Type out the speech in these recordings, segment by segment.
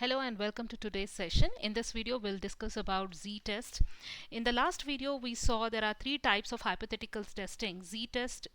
Hello and welcome to today's session. In this video, we'll discuss about z-test. In the last video, we saw there are three types of hypothetical testing: z-test,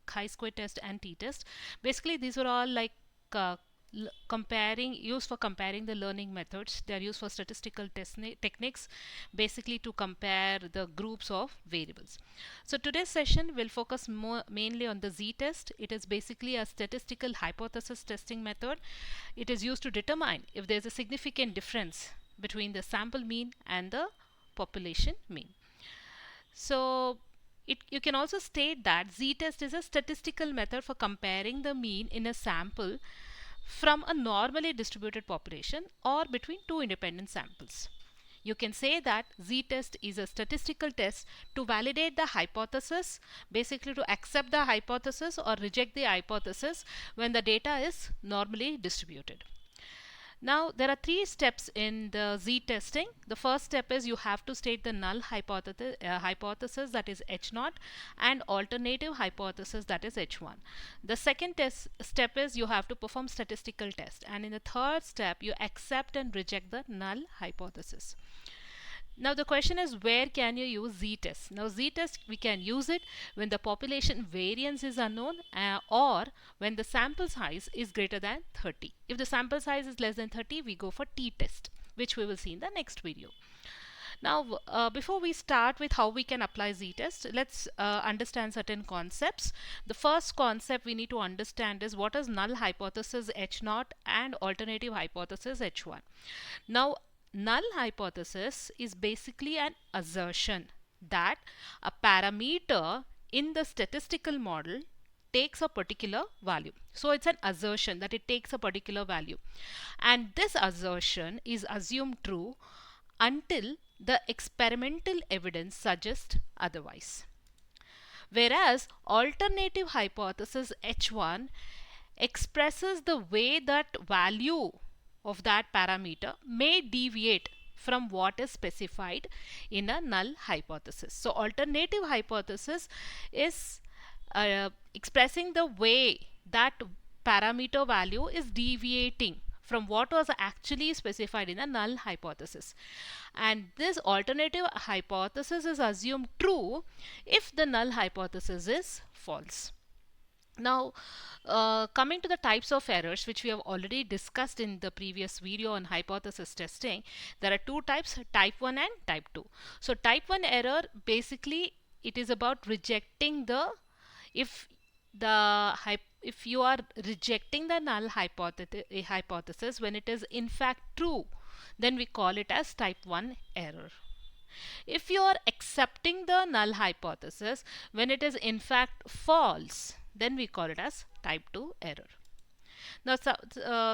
chi-square test, and t-test. Basically, these are all like uh, used for comparing the learning methods. They are used for statistical techniques, basically to compare the groups of variables. So today's session will focus mainly on the z-test. It is basically a statistical hypothesis testing method. It is used to determine if there is a significant difference between the sample mean and the population mean. So you can also state that z-test is a statistical method for comparing the mean in a sample from a normally distributed population or between two independent samples. You can say that z-test is a statistical test to validate the hypothesis, basically to accept the hypothesis or reject the hypothesis when the data is normally distributed. Now there are three steps in the z-testing. The first step is you have to state the null hypothesis, that is H0, and alternative hypothesis, that is H1. The second step is you have to perform statistical test, and in the third step you accept and reject the null hypothesis. Now the question is, where can you use z-test? Now z-test, we can use it when the population variance is unknown or when the sample size is greater than 30. If the sample size is less than 30, we go for t-test, which we will see in the next video. Now before we start with how we can apply z-test, let's understand certain concepts. The first concept we need to understand is what is null hypothesis H0 and alternative hypothesis H1. Now null hypothesis is basically an assertion that a parameter in the statistical model takes a particular value. So it's an assertion that it takes a particular value, and this assertion is assumed true until the experimental evidence suggests otherwise. Whereas alternative hypothesis H1 expresses the way that value of that parameter may deviate from what is specified in a null hypothesis. So alternative hypothesis is expressing the way that parameter value is deviating from what was actually specified in a null hypothesis, and this alternative hypothesis is assumed true if the null hypothesis is false. Now coming to the types of errors, which we have already discussed in the previous video on hypothesis testing, there are two types, type 1 and type 2. So type 1 error, basically it is about rejecting the, if you are rejecting the null hypothesis when it is in fact true, then we call it as type 1 error. If you are accepting the null hypothesis when it is in fact false, then we call it as type 2 error. Now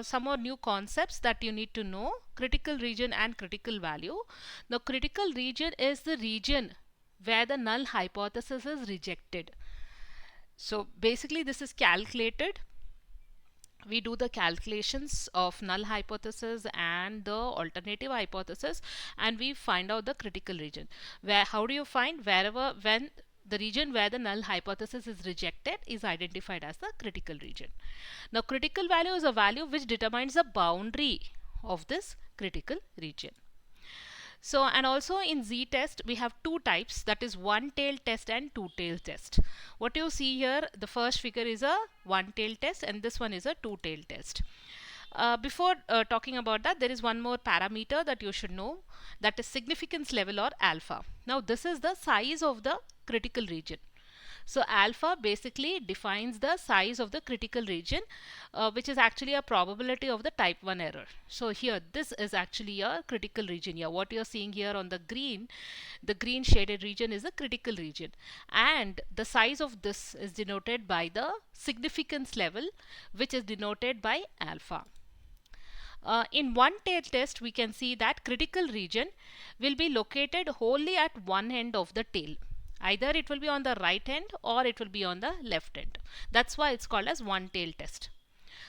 some more new concepts that you need to know: critical region and critical value. Now critical region is the region where the null hypothesis is rejected. So basically this is calculated. We do the calculations of null hypothesis and the alternative hypothesis, and we find out the critical region. How do you find? When the region where the null hypothesis is rejected is identified as the critical region. Now critical value is a value which determines the boundary of this critical region. So, and also in z-test we have two types, that is one-tail test and two-tail test. What you see here, the first figure is a one-tail test and this one is a two-tail test. Before talking about that, there is one more parameter that you should know, that is significance level, or alpha. Now this is the size of the critical region. So alpha basically defines the size of the critical region, which is actually a probability of the type 1 error. So here this is actually a critical region here. What you are seeing here on the green shaded region is a critical region, and the size of this is denoted by the significance level, which is denoted by alpha. In one-tail test, we can see that critical region will be located wholly at one end of the tail. Either it will be on the right end or it will be on the left end. That's why it's called as one-tail test.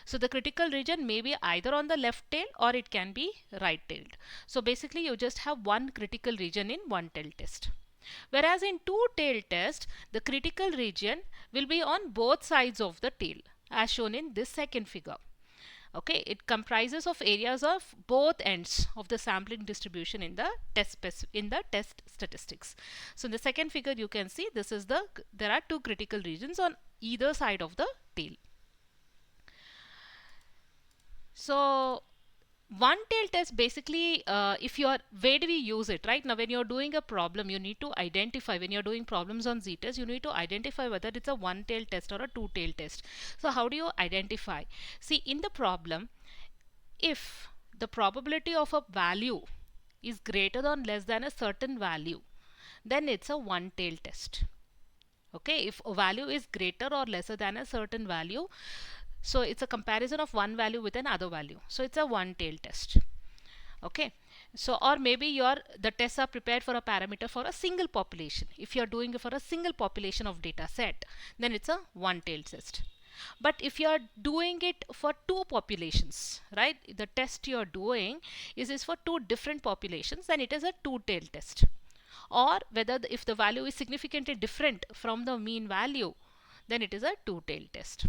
So the critical region may be either on the left tail or it can be right-tailed. So basically you just have one critical region in one-tail test. Whereas in two-tail test, the critical region will be on both sides of the tail, as shown in this second figure. Okay, it comprises of areas of both ends of the sampling distribution in the test statistics. So in the second figure you can see this is there are two critical regions on either side of the tail. So one tail test basically, if you are, where do we use it? Right now when you're doing a problem, you need to identify, when you're doing problems on ztest, you need to identify whether it's a one tail test or a two tail test. So how do you identify? See, in the problem, if the probability of a value is greater or less than a certain value, then it's a one tail test. Okay, if a value is greater or lesser than a certain value, so it's a comparison of one value with another value, so it's a one tail test. Okay, so or maybe the tests are prepared for a parameter for a single population. If you're doing it for a single population of data set, then it's a one tail test. But if you are doing it for two populations, right, the test you're doing is for two different populations, then it is a two tail test. Or whether if the value is significantly different from the mean value, then it is a two tail test.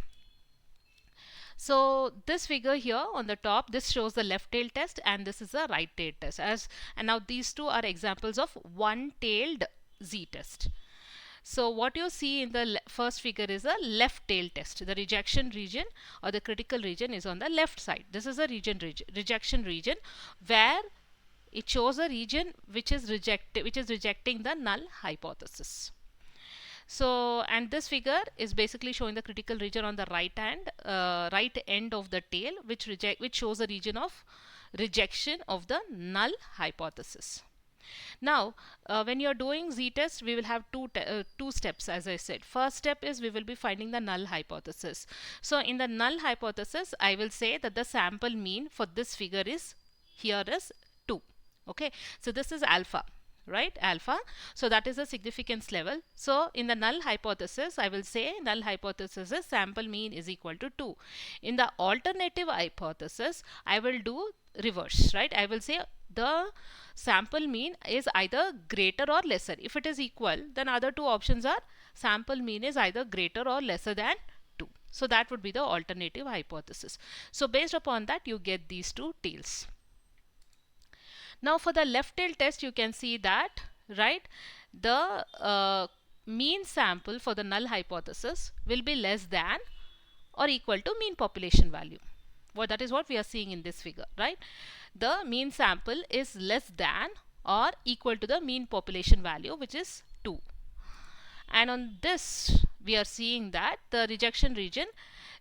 So this figure here on the top, this shows the left tail test and this is a right tail test. And now these two are examples of one tailed z test. So what you see in the first figure is a left tail test. The rejection region or the critical region is on the left side. This is a rejection region where it shows a region which is rejecting the null hypothesis. So, and this figure is basically showing the critical region on the right end of the tail, which shows a region of rejection of the null hypothesis. Now, when you're doing z-test, we will have two steps, as I said. First step is we will be finding the null hypothesis. So, in the null hypothesis, I will say that the sample mean for this figure is 2. Okay, so this is alpha, right, alpha. So that is the significance level. So in the null hypothesis, I will say null hypothesis is sample mean is equal to 2. In the alternative hypothesis, I will do reverse, right. I will say the sample mean is either greater or lesser. If it is equal, then other two options are sample mean is either greater or lesser than 2. So that would be the alternative hypothesis. So based upon that, you get these two tails. Now for the left tail test, you can see that, right, the mean sample for the null hypothesis will be less than or equal to mean population value. Well, that is what we are seeing in this figure, right? The mean sample is less than or equal to the mean population value, which is 2. And on this, we are seeing that the rejection region,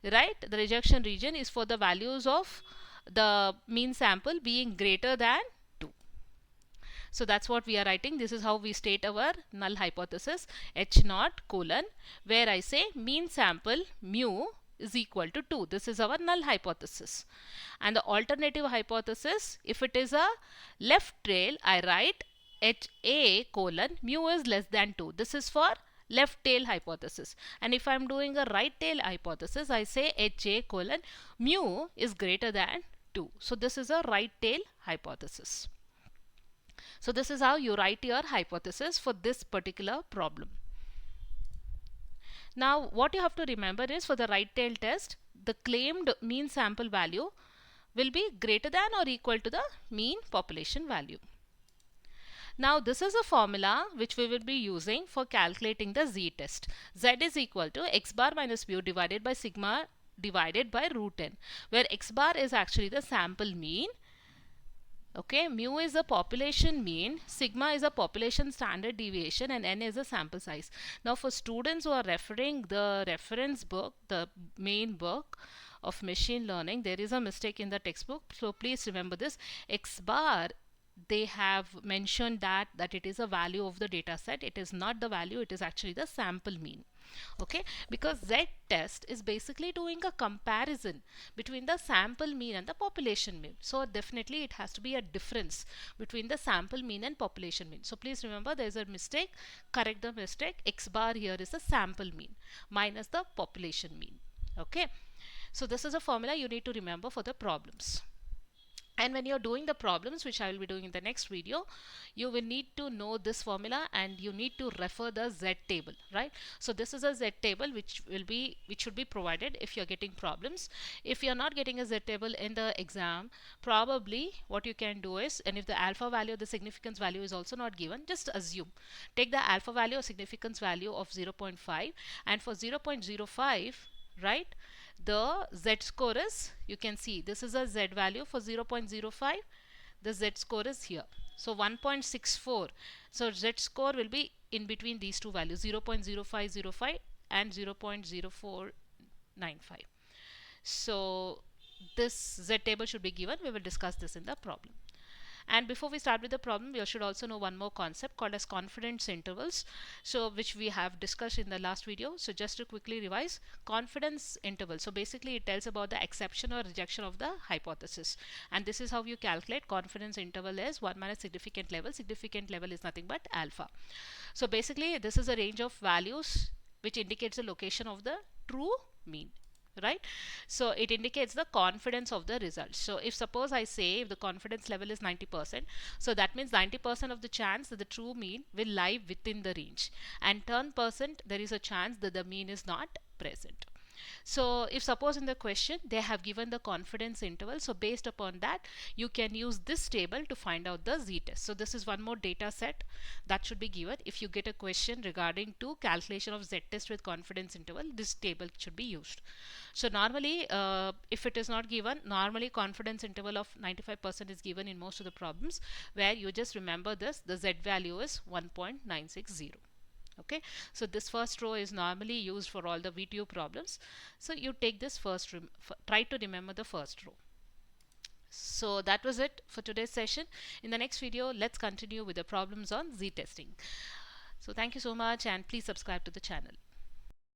right, the rejection region is for the values of the mean sample being greater than 2. So that's what we are writing. This is how we state our null hypothesis, H0 colon, where I say mean sample mu is equal to 2. This is our null hypothesis. And the alternative hypothesis, if it is a left tail, I write HA colon mu is less than 2. This is for left tail hypothesis. And if I am doing a right tail hypothesis, I say HA colon mu is greater than 2. So this is a right tail hypothesis. So this is how you write your hypothesis for this particular problem. Now what you have to remember is for the right tail test, the claimed mean sample value will be greater than or equal to the mean population value. Now this is a formula which we will be using for calculating the z-test. Z is equal to x bar minus mu divided by sigma divided by root n, where x bar is actually the sample mean. Okay, mu is a population mean, sigma is a population standard deviation, and n is a sample size. Now for students who are referring the reference book, the main book of machine learning, there is a mistake in the textbook. So please remember this. X bar, they have mentioned that it is a value of the data set. It is not the value, it is actually the sample mean. Okay, because z-test is basically doing a comparison between the sample mean and the population mean. So definitely it has to be a difference between the sample mean and population mean. So please remember, there is a mistake. Correct the mistake. X bar here is the sample mean minus the population mean. Okay, so this is a formula you need to remember for the problems. And when you're doing the problems, which I will be doing in the next video, you will need to know this formula and you need to refer the Z table, right? So this is a Z table which should be provided if you're getting problems. If you're not getting a Z table in the exam, probably what you can do is, and if the alpha value, the significance value is also not given, just assume. Take the alpha value or significance value of 0.5, and for 0.05, right, the Z score is, you can see this is a Z value for 0.05, the Z score is here, so 1.64. so Z score will be in between these two values, 0.0505 and 0.0495. so this Z table should be given. We will discuss this in the problem. And before we start with the problem, you should also know one more concept called as confidence intervals, so which we have discussed in the last video. So just to quickly revise, confidence interval, so basically it tells about the acceptance or rejection of the hypothesis, and this is how you calculate. Confidence interval is 1 minus significant level. Significant level is nothing but alpha. So basically this is a range of values which indicates the location of the true mean, right? So it indicates the confidence of the result. So if suppose I say if the confidence level is 90%, so that means 90% of the chance that the true mean will lie within the range, and 10% there is a chance that the mean is not present. So if suppose in the question they have given the confidence interval, so based upon that you can use this table to find out the z-test. So this is one more data set that should be given. If you get a question regarding to calculation of z-test with confidence interval, this table should be used. So normally if it is not given, normally confidence interval of 95% is given in most of the problems, where you just remember this, the z value is 1.960. Okay, so this first row is normally used for all the VTU problems. So you take this first, try to remember the first row. So that was it for today's session. In the next video, let's continue with the problems on z testing. So thank you so much, and please subscribe to the channel.